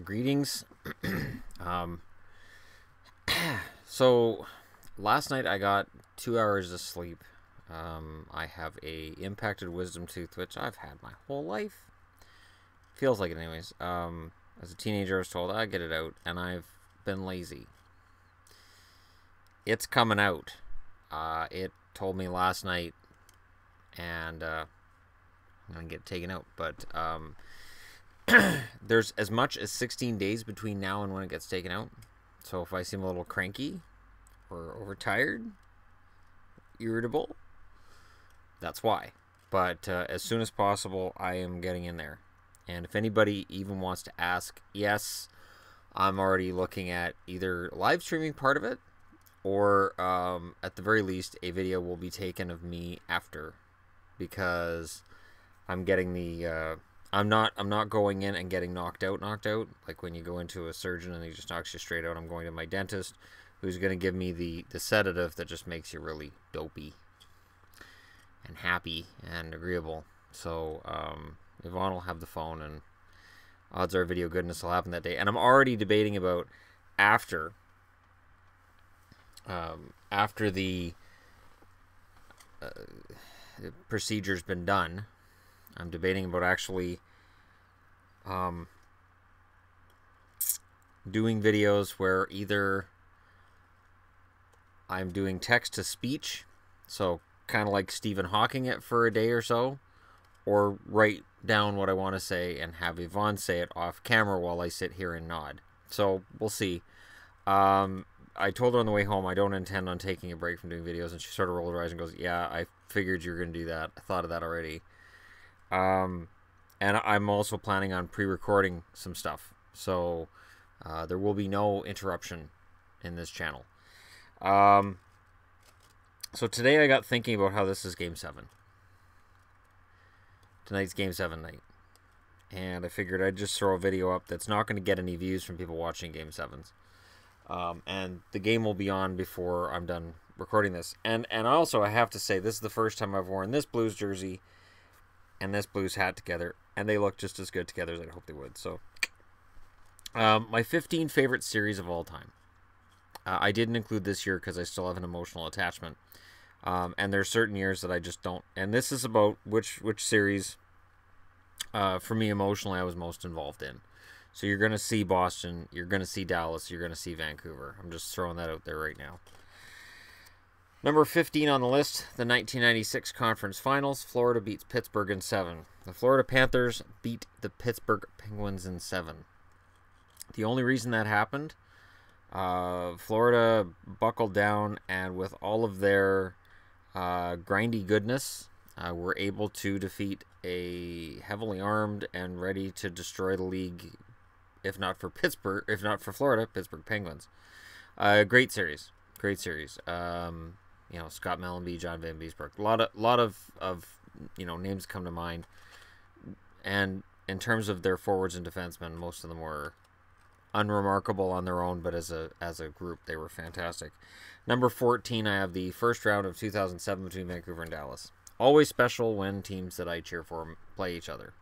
Greetings. um, so last night I got 2 hours of sleep. I have a impacted wisdom tooth, which I've had my whole life. Feels like it, anyways. As a teenager, I was told I get it out, and I've been lazy. It's coming out. It told me last night, and I'm gonna get it taken out. But there's as much as 16 days between now and when it gets taken out. So if I seem a little cranky or overtired, irritable, that's why. But as soon as possible, I am getting in there. And if anybody even wants to ask, yes, I'm already looking at either live streaming part of it, or at the very least, a video will be taken of me after, because I'm getting the I'm not going in and getting knocked out like when you go into a surgeon and he just knocks you straight out. I'm going to my dentist, who's going to give me the sedative that just makes you really dopey and happy and agreeable. So Yvonne will have the phone, and odds are video goodness will happen that day. And I'm already debating about after the procedure's been done. I'm debating about actually doing videos where either I'm doing text to speech, so kind of like Stephen Hawking it for a day or so, or write down what I want to say and have Yvonne say it off camera while I sit here and nod. So we'll see. I told her on the way home I don't intend on taking a break from doing videos, and she sort of rolled her eyes and goes, "Yeah, I figured you were going to do that. I thought of that already." And I'm also planning on pre-recording some stuff, so there will be no interruption in this channel. So today I got thinking about how this is Game 7. Tonight's Game 7 night. And I figured I'd just throw a video up that's not going to get any views from people watching Game 7s. And the game will be on before I'm done recording this. And also, I have to say, this is the first time I've worn this Blues jersey and this Blues hat together, and they look just as good together as I hoped they would. So, my 15 favorite series of all time. I didn't include this year because I still have an emotional attachment. And there's certain years that I just don't. And this is about which series, for me emotionally, I was most involved in. So you're going to see Boston, you're going to see Dallas, you're going to see Vancouver. I'm just throwing that out there right now. Number 15 on the list, the 1996 Conference Finals. Florida beats Pittsburgh in 7. The Florida Panthers beat the Pittsburgh Penguins in 7. The only reason that happened, Florida buckled down, and with all of their grindy goodness, were able to defeat a heavily armed and ready to destroy the league, if not for Florida, Pittsburgh Penguins. Great series. Scott Mellenby, John Van Beesbrook. A lot of names come to mind. And in terms of their forwards and defensemen, most of them were unremarkable on their own, but as a group, they were fantastic. Number 14, I have the first round of 2007 between Vancouver and Dallas. Always special when teams that I cheer for play each other.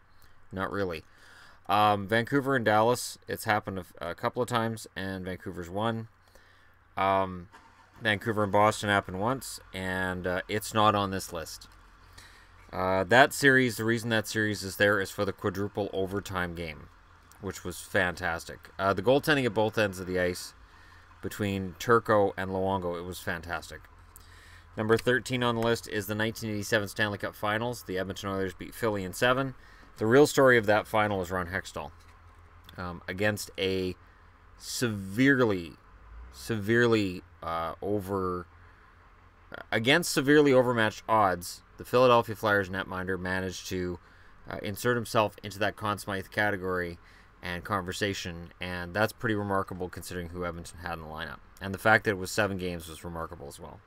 Not really. Vancouver and Dallas, it's happened a couple of times, and Vancouver's won. Vancouver and Boston happened once, and it's not on this list. That series, the reason that series is there is for the quadruple overtime game, which was fantastic. The goaltending at both ends of the ice between Turco and Luongo, it was fantastic. Number 13 on the list is the 1987 Stanley Cup Finals. The Edmonton Oilers beat Philly in 7. The real story of that final was Ron Hextall against a severely overmatched odds. The Philadelphia Flyers netminder managed to insert himself into that Conn Smythe category and conversation, and that's pretty remarkable considering who Edmonton had in the lineup. And the fact that it was 7 games was remarkable as well.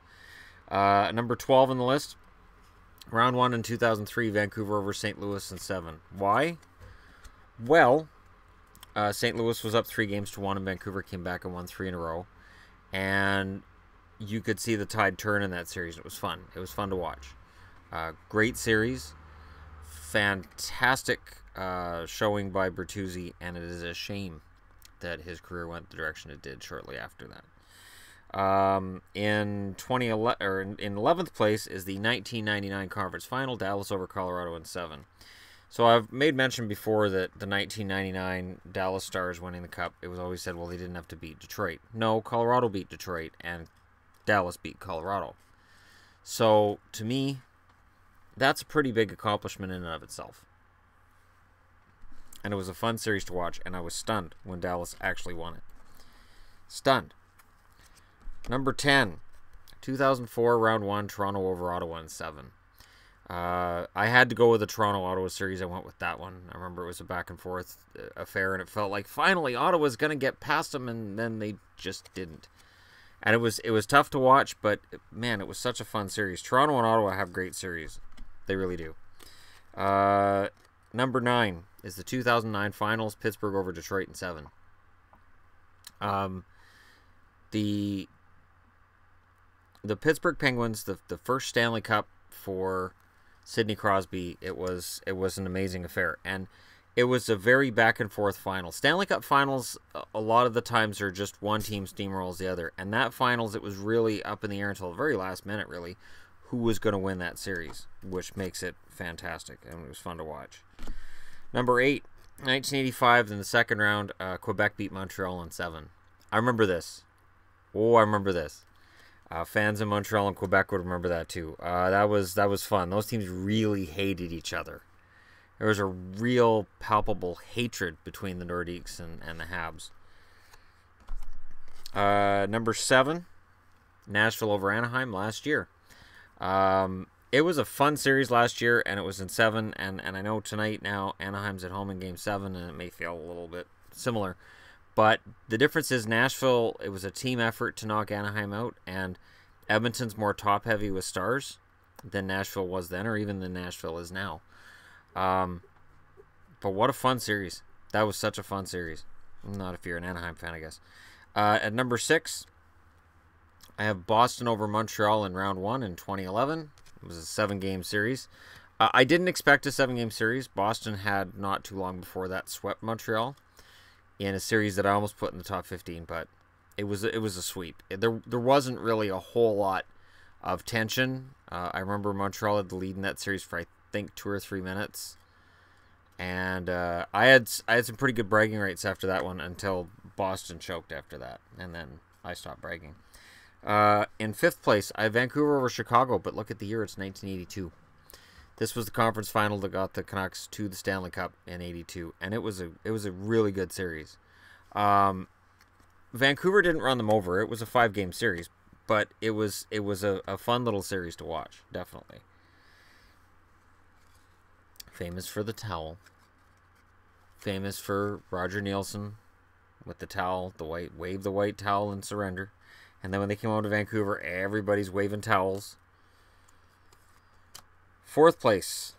Number 12 on the list, round 1 in 2003, Vancouver over St. Louis in 7. Why? Well, St. Louis was up 3-1, and Vancouver came back and won 3 in a row. And you could see the tide turn in that series. It was fun. It was fun to watch. Great series. Fantastic showing by Bertuzzi, and it is a shame that his career went the direction it did shortly after that. In 2011, or in 11th place is the 1999 conference final, Dallas over Colorado in 7. So I've made mention before that the 1999 Dallas Stars winning the Cup, it was always said, well, they didn't have to beat Detroit. No, Colorado beat Detroit, and Dallas beat Colorado. So, to me, that's a pretty big accomplishment in and of itself. And it was a fun series to watch, and I was stunned when Dallas actually won it. Stunned. Number 10, 2004 Round 1, Toronto over Ottawa in 7. I had to go with the Toronto-Ottawa series. I went with that one. I remember it was a back-and-forth affair, and it felt like finally Ottawa's going to get past them, and then they just didn't. And it was tough to watch, but, man, it was such a fun series. Toronto and Ottawa have great series. They really do. Number 9 is the 2009 Finals, Pittsburgh over Detroit in 7. The Pittsburgh Penguins, the first Stanley Cup for Sidney Crosby, it was an amazing affair, and it was a very back and forth final. Stanley Cup finals a lot of the times are just one team steamrolls the other, and that finals, it was really up in the air until the very last minute, really, who was going to win that series, which makes it fantastic, and it was fun to watch. Number 8, 1985 in the second round, Quebec beat Montreal in 7. I remember this. Oh, I remember this. Fans in Montreal and Quebec would remember that too. That was fun. Those teams really hated each other. There was a real palpable hatred between the Nordiques and the Habs. Number 7, Nashville over Anaheim last year. It was a fun series last year, and it was in 7. And I know tonight now Anaheim's at home in Game 7, and it may feel a little bit similar. But the difference is Nashville, it was a team effort to knock Anaheim out, and Edmonton's more top-heavy with stars than Nashville was then, or even than Nashville is now. But what a fun series. That was such a fun series. Not if you're an Anaheim fan, I guess. At number 6, I have Boston over Montreal in round 1 in 2011. It was a 7-game series. I didn't expect a 7-game series. Boston had not too long before that swept Montreal in a series that I almost put in the top 15, but it was a sweep. There wasn't really a whole lot of tension. I remember Montreal had the lead in that series for I think 2 or 3 minutes, and I had some pretty good bragging rights after that one until Boston choked after that, and then I stopped bragging. In 5th place, I have Vancouver over Chicago, but look at the year, it's 1982. This was the conference final that got the Canucks to the Stanley Cup in '82, and it was a really good series. Vancouver didn't run them over. It was a 5-game series, but it was a fun little series to watch, definitely. Famous for the towel. Famous for Roger Nielsen with the towel, wave the white towel and surrender. And then when they came out to Vancouver, everybody's waving towels. 4th place,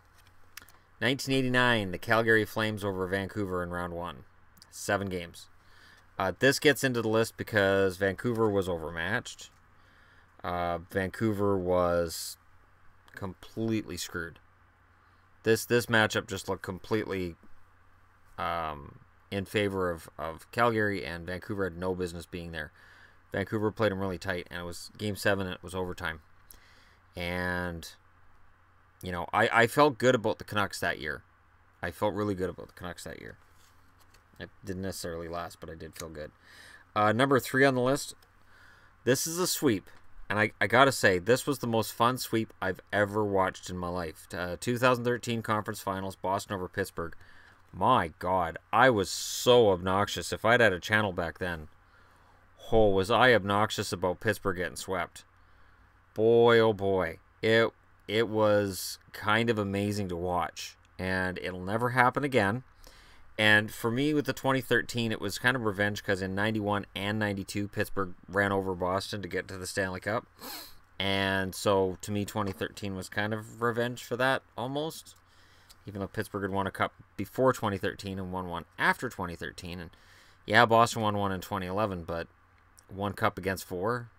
1989, the Calgary Flames over Vancouver in round 1. 7 games. This gets into the list because Vancouver was overmatched. Vancouver was completely screwed. This matchup just looked completely in favor of Calgary, and Vancouver had no business being there. Vancouver played them really tight, and it was Game 7, and it was overtime. And you know, I felt good about the Canucks that year. I felt really good about the Canucks that year. It didn't necessarily last, but I did feel good. Number 3 on the list. This is a sweep. And I got to say, this was the most fun sweep I've ever watched in my life. 2013 Conference Finals, Boston over Pittsburgh. My God, I was so obnoxious. If I'd had a channel back then, oh, was I obnoxious about Pittsburgh getting swept. Boy, oh boy. It was kind of amazing to watch, and it'll never happen again. And for me, with the 2013, it was kind of revenge because in 91 and 92, Pittsburgh ran over Boston to get to the Stanley Cup. And so, to me, 2013 was kind of revenge for that, almost. Even though Pittsburgh had won a cup before 2013 and won one after 2013. And yeah, Boston won one in 2011, but 1 cup against 4.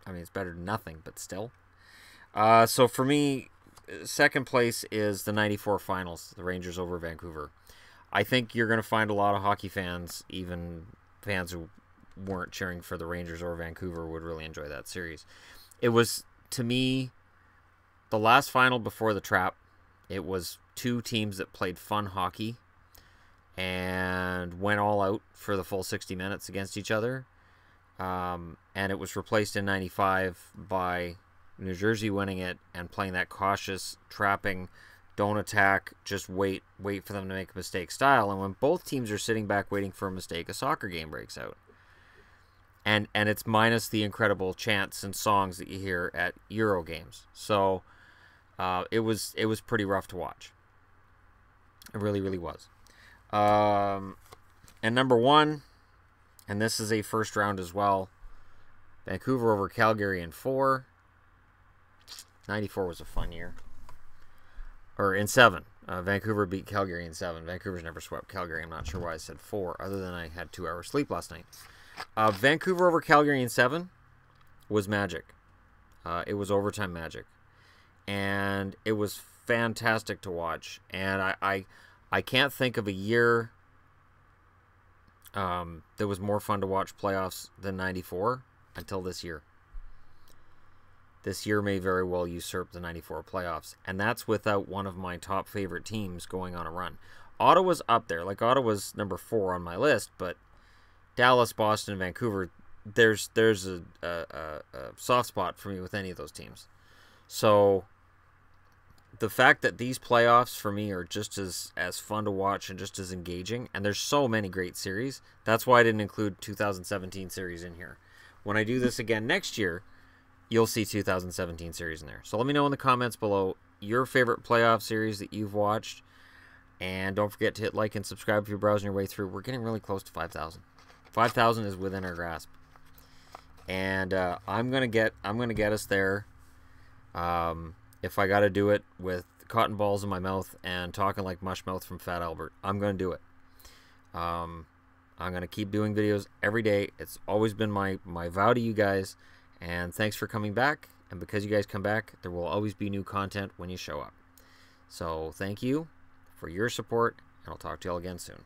I mean, it's better than nothing, but still. So for me, second place is the 94 finals, the Rangers over Vancouver. I think you're going to find a lot of hockey fans, even fans who weren't cheering for the Rangers or Vancouver, would really enjoy that series. It was, to me, the last final before the trap. It was two teams that played fun hockey and went all out for the full 60 minutes against each other. And it was replaced in 95 by New Jersey winning it and playing that cautious, trapping, don't attack, just wait for them to make a mistake style. And when both teams are sitting back waiting for a mistake, a soccer game breaks out. And it's minus the incredible chants and songs that you hear at Euro games. So it was pretty rough to watch. It really, really was. And number one, and this is a first round as well, Vancouver over Calgary in 4. 94 was a fun year. Or in 7. Vancouver beat Calgary in 7. Vancouver's never swept Calgary. I'm not sure why I said 4, other than I had 2 hours sleep last night. Vancouver over Calgary in 7 was magic. It was overtime magic. And it was fantastic to watch. And I can't think of a year that was more fun to watch playoffs than 94 until this year. This year may very well usurp the 94 playoffs. And that's without one of my top favorite teams going on a run. Ottawa's up there. Like, Ottawa's number 4 on my list, but Dallas, Boston, and Vancouver, there's a soft spot for me with any of those teams. So the fact that these playoffs for me are just as fun to watch and just as engaging, and there's so many great series, that's why I didn't include 2017 series in here. When I do this again next year, you'll see 2017 series in there. So let me know in the comments below your favorite playoff series that you've watched. And don't forget to hit like and subscribe if you're browsing your way through. We're getting really close to 5,000. 5,000 is within our grasp. And I'm gonna get us there. If I gotta do it with cotton balls in my mouth and talking like Mushmouth from Fat Albert, I'm gonna do it. I'm gonna keep doing videos every day. It's always been my vow to you guys. And thanks for coming back. And because you guys come back, there will always be new content when you show up. So thank you for your support, and I'll talk to you all again soon.